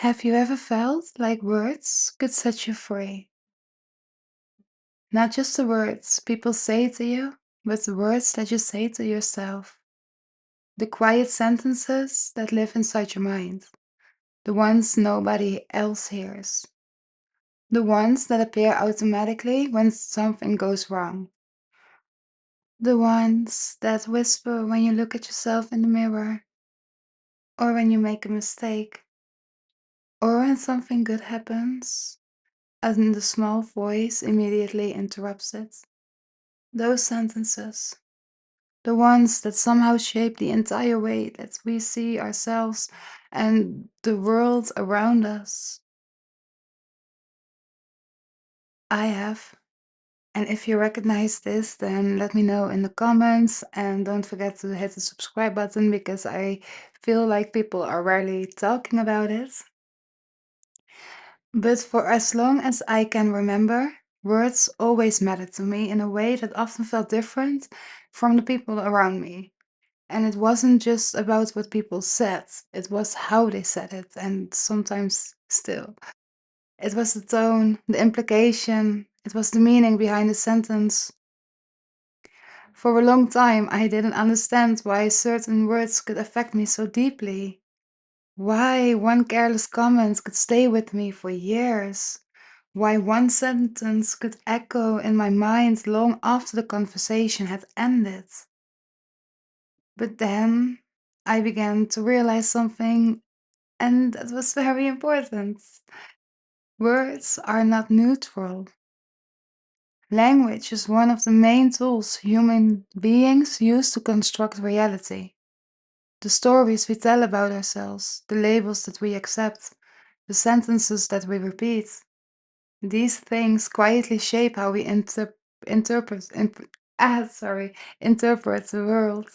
Have you ever felt like words could set you free? Not just the words people say to you, but the words that you say to yourself. The quiet sentences that live inside your mind. The ones nobody else hears. The ones that appear automatically when something goes wrong. The ones that whisper when you look at yourself in the mirror, or when you make a mistake, or when something good happens, and the small voice immediately interrupts it. Those sentences, the ones that somehow shape the entire way that we see ourselves and the world around us. I have. And if you recognize this, then let me know in the comments and don't forget to hit the subscribe button because I feel like people are rarely talking about it. But for as long as I can remember, words always mattered to me in a way that often felt different from the people around me. And it wasn't just about what people said, it was how they said it, and sometimes still. It was the tone, the implication, it was the meaning behind the sentence. For a long time, I didn't understand why certain words could affect me so deeply. Why one careless comment could stay with me for years. Why one sentence could echo in my mind long after the conversation had ended. But then I began to realize something, and that was very important. Words are not neutral. Language is one of the main tools human beings use to construct reality. The stories we tell about ourselves, the labels that we accept, the sentences that we repeat. These things quietly shape how we interpret, interpret the world.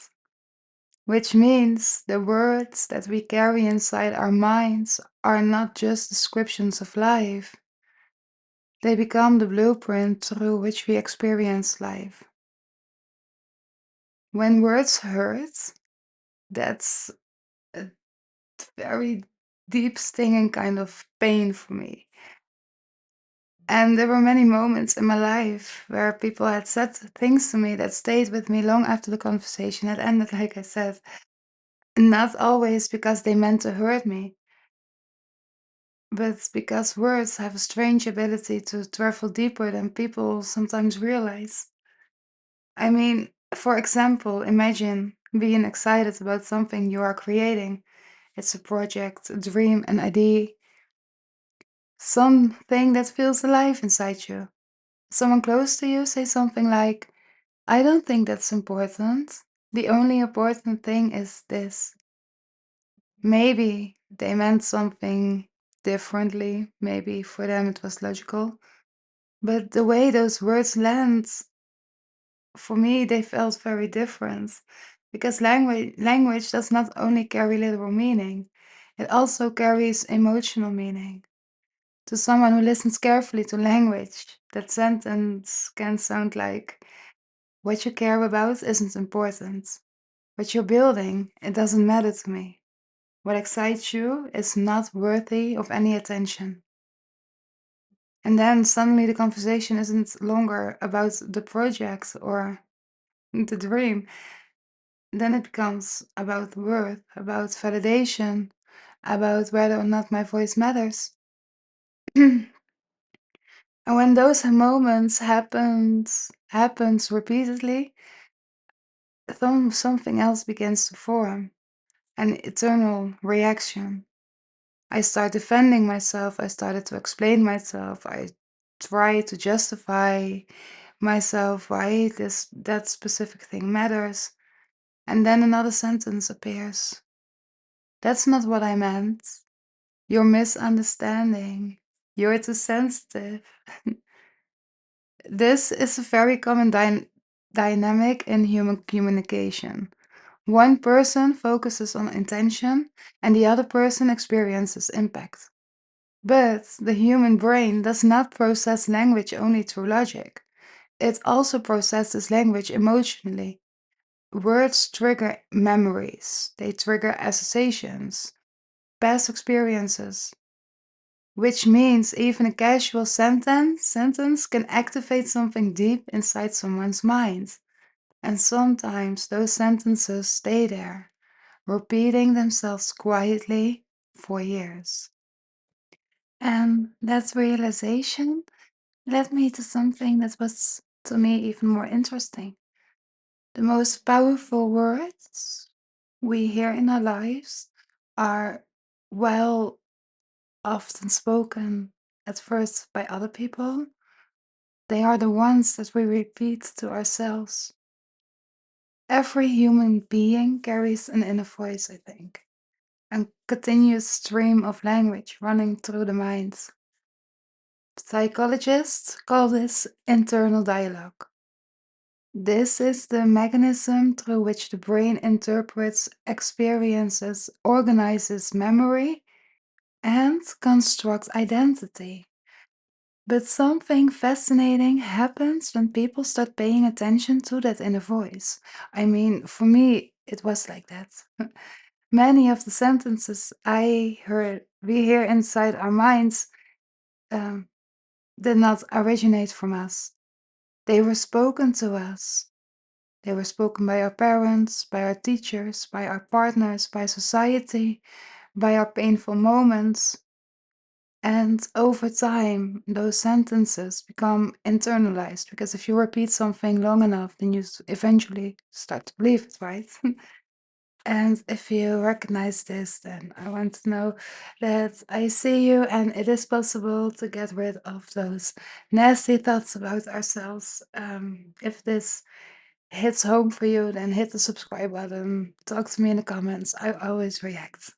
Which means the words that we carry inside our minds are not just descriptions of life. They become the blueprint through which we experience life. When words hurt, that's a very deep, stinging kind of pain for me. And there were many moments in my life where people had said things to me that stayed with me long after the conversation had ended, like I said. Not always because they meant to hurt me, but because words have a strange ability to travel deeper than people sometimes realize. I mean, for example, imagine being excited about something you are creating. It's a project, a dream, an idea, something that feels alive inside you. Someone close to you say something like, I don't think that's important. The only important thing is this. Maybe they meant something differently. Maybe for them it was logical. But the way those words land, for me, they felt very different. Because language does not only carry literal meaning, it also carries emotional meaning. To someone who listens carefully to language, that sentence can sound like, what you care about isn't important. What you're building, it doesn't matter to me. What excites you is not worthy of any attention. And then suddenly the conversation isn't longer about the project or the dream. Then it becomes about worth, about validation, about whether or not my voice matters. And when those moments happens repeatedly, something else begins to form, an eternal reaction. I start defending myself. I started to explain myself. I try to justify myself why that specific thing matters. And then another sentence appears. That's not what I meant. You're misunderstanding. You're too sensitive. This is a very common dynamic in human communication. One person focuses on intention and the other person experiences impact. But the human brain does not process language only through logic. It also processes language emotionally. Words trigger memories, they trigger associations, past experiences. which means even a casual sentence can activate something deep inside someone's mind. And sometimes those sentences stay there, repeating themselves quietly for years. And that realization led me to something that was to me even more interesting. The most powerful words we hear in our lives are, well, often spoken at first by other people. They are the ones that we repeat to ourselves. Every human being carries an inner voice, I think, a continuous stream of language running through the mind. Psychologists call this internal dialogue. This is the mechanism through which the brain interprets experiences, organizes memory, and constructs identity. But something fascinating happens when people start paying attention to that inner voice. I mean, for me, it was like that. Many of the sentences we hear inside our minds, um, did not originate from us. They were spoken to us. They were spoken by our parents, by our teachers, by our partners, by society, by our painful moments. And over time, those sentences become internalized because if you repeat something long enough, then you eventually start to believe it, right? And if you recognize this, then I want to know that I see you and it is possible to get rid of those nasty thoughts about ourselves. If this hits home for you, then hit the subscribe button. Talk to me in the comments. I always react.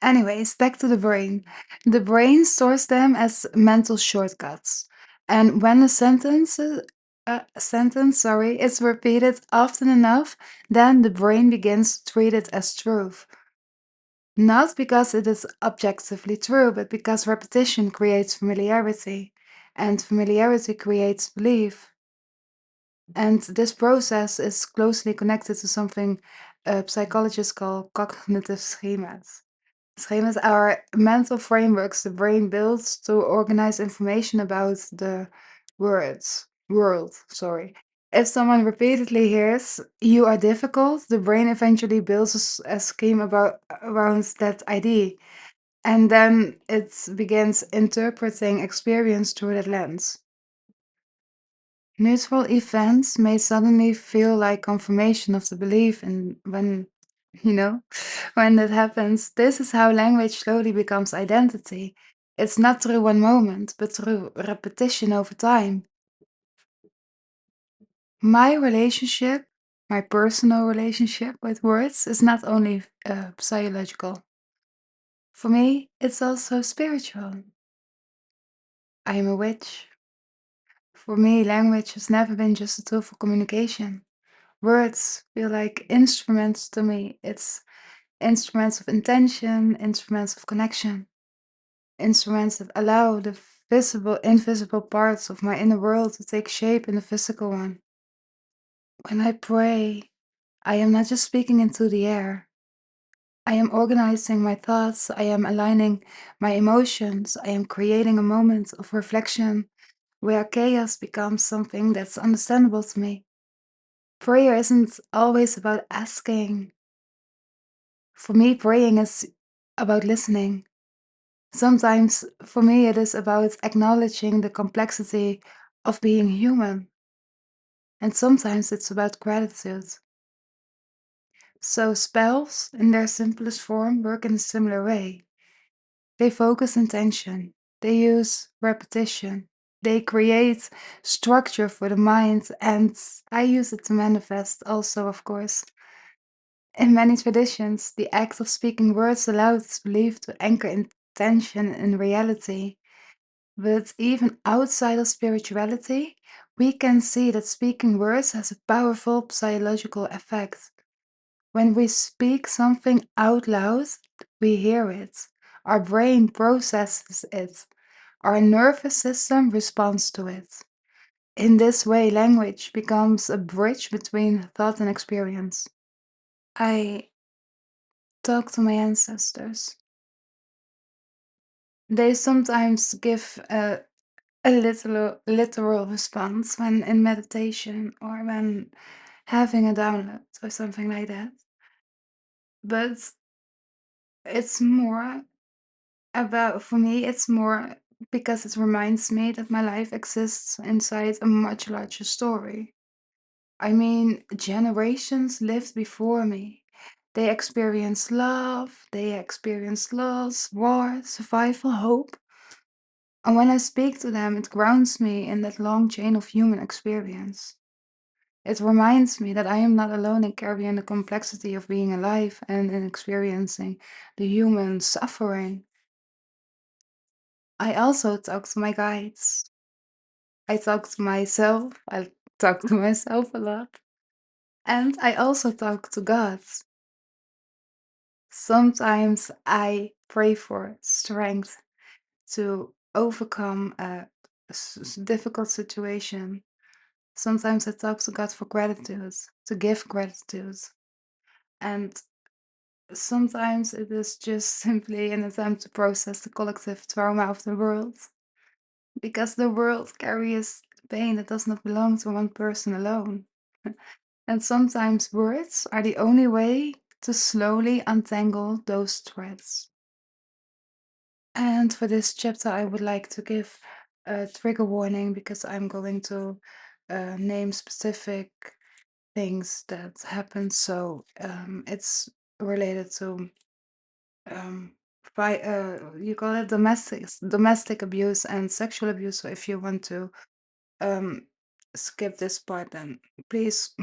Anyways, back to the brain. The brain stores them as mental shortcuts. And when a sentence is repeated often enough, then the brain begins to treat it as truth. Not because it is objectively true, but because repetition creates familiarity, and familiarity creates belief. And this process is closely connected to something psychologists call cognitive schemas. Schemas are mental frameworks the brain builds to organize information about the world. Sorry. If someone repeatedly hears "you are difficult," the brain eventually builds a scheme around that idea, and then it begins interpreting experience through that lens. Neutral events may suddenly feel like confirmation of the belief, and you know, when that happens, this is how language slowly becomes identity. It's not through one moment, but through repetition over time. My relationship, my personal relationship with words, is not only psychological. For me, it's also spiritual. I am a witch. For me, language has never been just a tool for communication. Words feel like instruments to me. It's instruments of intention, instruments of connection, instruments that allow the invisible parts of my inner world to take shape in the physical one. When I pray, I am not just speaking into the air. I am organizing my thoughts, I am aligning my emotions, I am creating a moment of reflection where chaos becomes something that's understandable to me. Prayer isn't always about asking. For me, praying is about listening. Sometimes, for me, it is about acknowledging the complexity of being human. And sometimes it's about gratitude. So, spells, in their simplest form, work in a similar way. They focus intention, they use repetition, they create structure for the mind, and I use it to manifest also, of course. In many traditions, the act of speaking words allows belief to anchor intention in reality. But even outside of spirituality, we can see that speaking words has a powerful psychological effect. When we speak something out loud, we hear it. Our brain processes it. Our nervous system responds to it. In this way, language becomes a bridge between thought and experience. I talk to my ancestors. They sometimes give a literal response when in meditation or when having a download or something like that. But it's more about, for me, it's more because it reminds me that my life exists inside a much larger story. I mean, generations lived before me. They experienced love, they experienced loss, war, survival, hope. And when I speak to them, it grounds me in that long chain of human experience. It reminds me that I am not alone in carrying the complexity of being alive and in experiencing the human suffering. I also talk to my guides. I talk to myself. I talk to myself a lot. And I also talk to God. Sometimes I pray for strength to overcome a difficult situation. Sometimes I talk to God for gratitude, to give gratitude. And sometimes it is just simply an attempt to process the collective trauma of the world. Because the world carries pain that does not belong to one person alone. And sometimes words are the only way to slowly untangle those threads. And for this chapter, I would like to give a trigger warning because I'm going to name specific things that happen. So it's related to you call it domestic abuse and sexual abuse. So if you want to um, skip this part, then please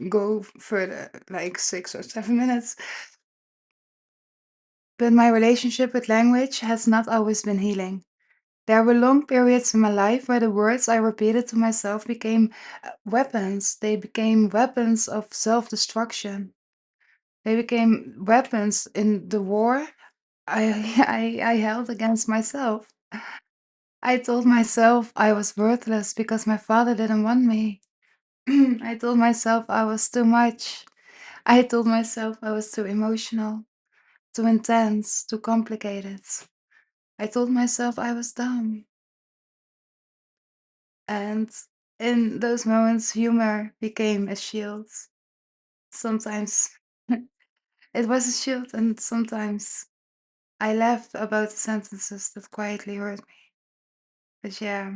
go further, like 6 or 7 minutes. But my relationship with language has not always been healing. There were long periods in my life where the words I repeated to myself became weapons. They became weapons of self destruction. They became weapons in the war I held against myself. I told myself I was worthless because my father didn't want me. I told myself I was too much. I told myself I was too emotional, too intense, too complicated. I told myself I was dumb. And in those moments, humor became a shield. Sometimes it was a shield, and sometimes I laughed about the sentences that quietly hurt me. But yeah,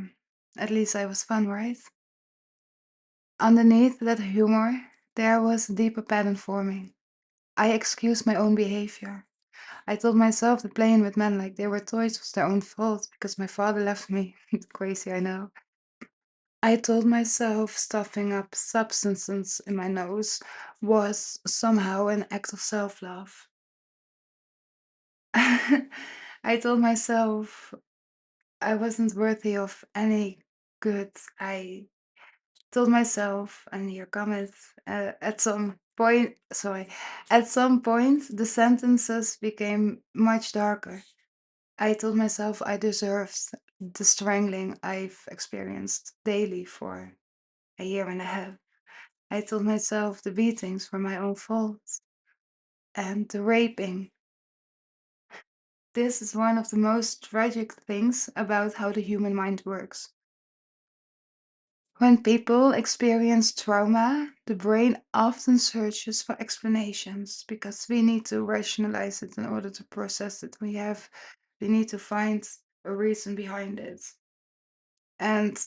at least I was fun, right? Underneath that humor, there was a deeper pattern forming. I excused my own behavior. I told myself that playing with men like they were toys was their own fault because my father left me. Crazy, I know. I told myself stuffing up substances in my nose was somehow an act of self love. I told myself I wasn't worthy of any good. I told myself, and here comes at some point, sorry, at some point, the sentences became much darker. I told myself I deserved the strangling I've experienced daily for a year and a half. I told myself the beatings were my own fault and the raping. This is one of the most tragic things about how the human mind works. When people experience trauma, the brain often searches for explanations because we need to rationalize it in order to process it. We need to find a reason behind it. And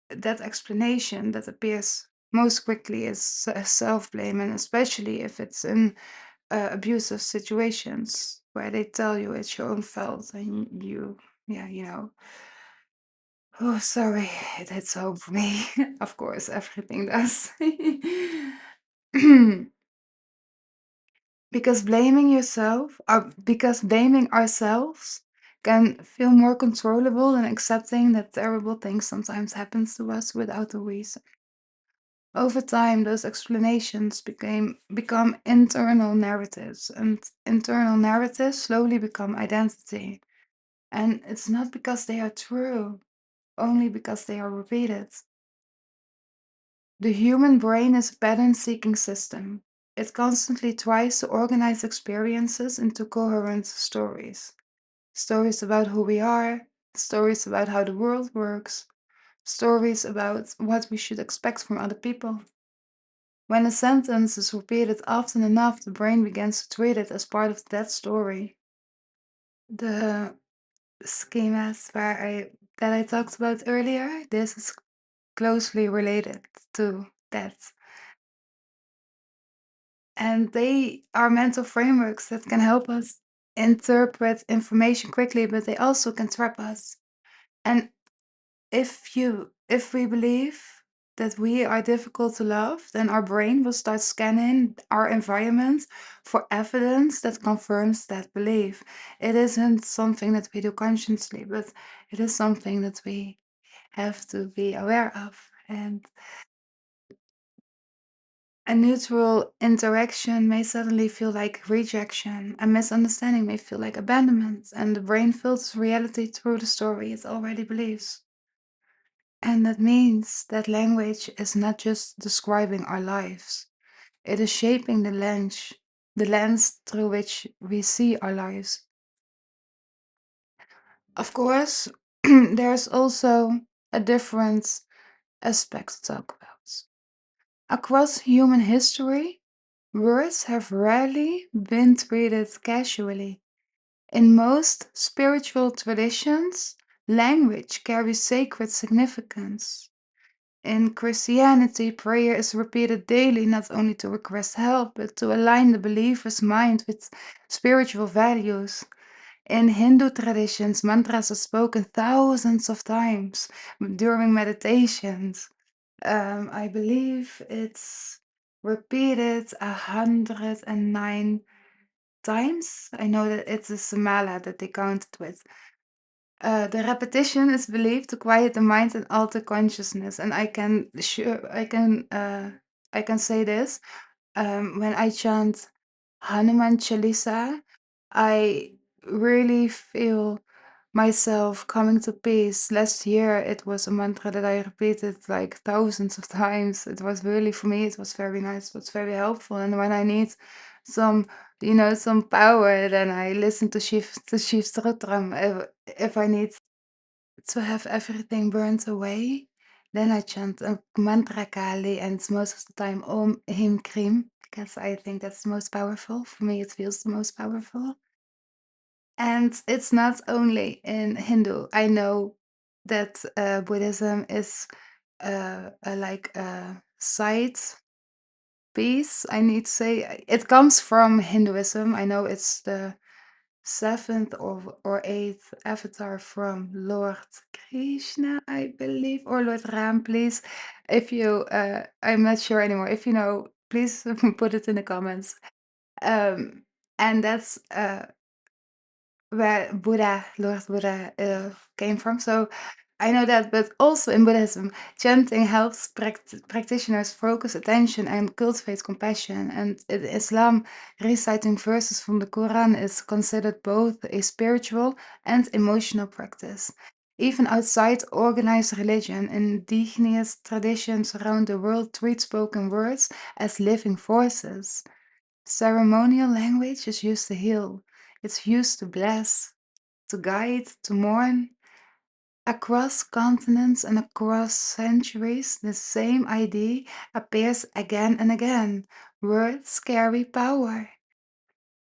that explanation that appears most quickly is self-blame, and especially if it's in abusive situations where they tell you it's your own fault and yeah, oh, sorry, it hits home for me. Of course, everything does. Because blaming ourselves can feel more controllable than accepting that terrible things sometimes happens to us without a reason. Over time, those explanations become internal narratives, and internal narratives slowly become identity. And it's not because they are true, only because they are repeated. The human brain is a pattern-seeking system. It constantly tries to organize experiences into coherent stories. stories about who we are, stories about how the world works, stories about what we should expect from other people. When a sentence is repeated often enough, the brain begins to treat it as part of that story. The schemas that I talked about earlier, this is closely related to that. And they are mental frameworks that can help us interpret information quickly, but they also can trap us. And if we believe that we are difficult to love, then our brain will start scanning our environment for evidence that confirms that belief. It isn't something that we do consciously, but it is something that we have to be aware of. And a neutral interaction may suddenly feel like rejection, a misunderstanding may feel like abandonment, and the brain filters reality through the story it already believes. And that means that language is not just describing our lives, it is shaping the lens through which we see our lives. Of course, there's also a different aspect to talk about. Across human history, words have rarely been treated casually. In most spiritual traditions, language carries sacred significance. In Christianity, prayer is repeated daily not only to request help, but to align the believer's mind with spiritual values. In Hindu traditions, mantras are spoken thousands of times during meditations. I believe it's repeated 109 times. I know that it's a Samala that they counted with. The repetition is believed to quiet the mind and alter consciousness, and I can say this. When I chant Hanuman Chalisa, I really feel myself coming to peace. Last year, it was a mantra that I repeated like thousands of times. It was really, for me, it was very nice. It was very helpful. And when I need some, some power, then I listen to Shiv Stotram. If I need to have everything burnt away, then I chant a mantra Kali, and it's most of the time Om Him Krim, because I think that's the most powerful. For me, it feels the most powerful. And it's not only in Hindu. I know that Buddhism is like a side piece. I need to say it comes from Hinduism. I know it's the seventh or eighth avatar from Lord Krishna, I believe, or Lord Ram. Please, if you, I'm not sure anymore. If you know, please put it in the comments. Um, and that's where Lord Buddha, came from. So I know that, but also in Buddhism, chanting helps practitioners focus attention and cultivate compassion. And in Islam, reciting verses from the Quran is considered both a spiritual and emotional practice. Even outside organized religion, indigenous traditions around the world treat spoken words as living forces. Ceremonial language is used to heal, it's used to bless, to guide, to mourn. Across continents and across centuries, the same idea appears again and again. Words carry power.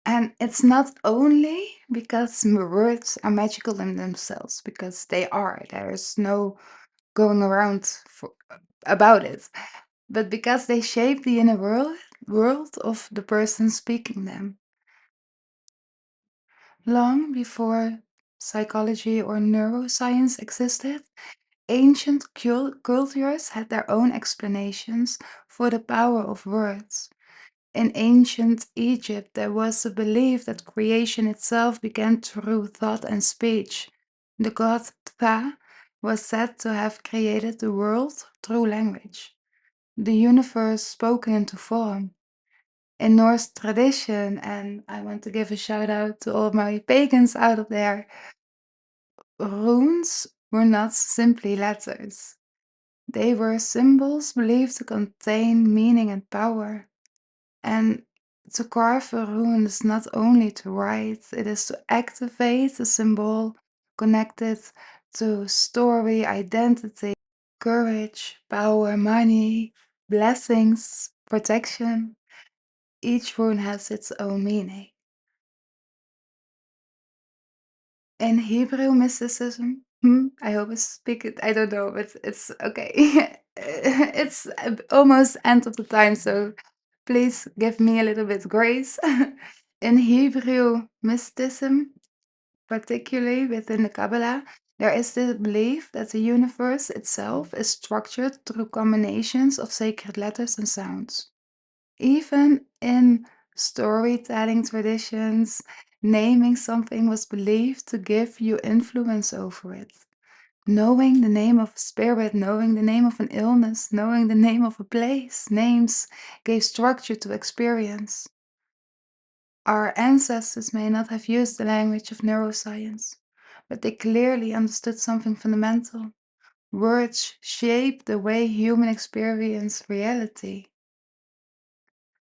And it's not only because words are magical in themselves, because they are. There's no going around about it. But because they shape the inner world of the person speaking them. Long before psychology or neuroscience existed, ancient cultures had their own explanations for the power of words. In ancient Egypt, there was a belief that creation itself began through thought and speech. The god Ptah was said to have created the world through language, the universe spoken into form. In Norse tradition, and I want to give a shout out to all my pagans out of there, runes were not simply letters. They were symbols believed to contain meaning and power. And To carve a rune is not only to write, it is to activate a symbol connected to story, identity, courage, power, money, blessings, protection. Each rune has its own meaning. In Hebrew mysticism, I hope I speak it, I don't know, but it's okay. It's almost end of the time, so please give me a little bit grace. In Hebrew mysticism, particularly within the Kabbalah, there is the belief that the universe itself is structured through combinations of sacred letters and sounds. Even in storytelling traditions, naming something was believed to give you influence over it. Knowing the name of a spirit, knowing the name of an illness, knowing the name of a place, names gave structure to experience. Our ancestors may not have used the language of neuroscience, but they clearly understood something fundamental. Words shape the way humans experience reality.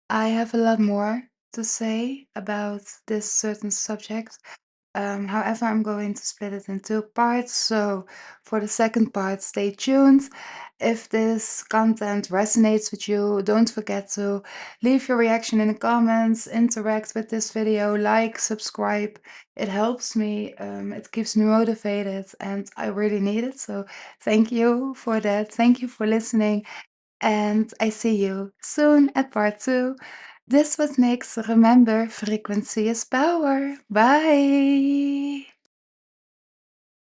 I have a lot more to say about this certain subject. However, I'm going to split it in two parts. So, for the second part, stay tuned. If this content resonates with you, don't forget to leave your reaction in the comments, interact with this video, like, subscribe. It helps me, it keeps me motivated, and I really need it. So, thank you for that. Thank you for listening. And I see you soon at part two. This was Nyx. Remember, frequency is power. Bye.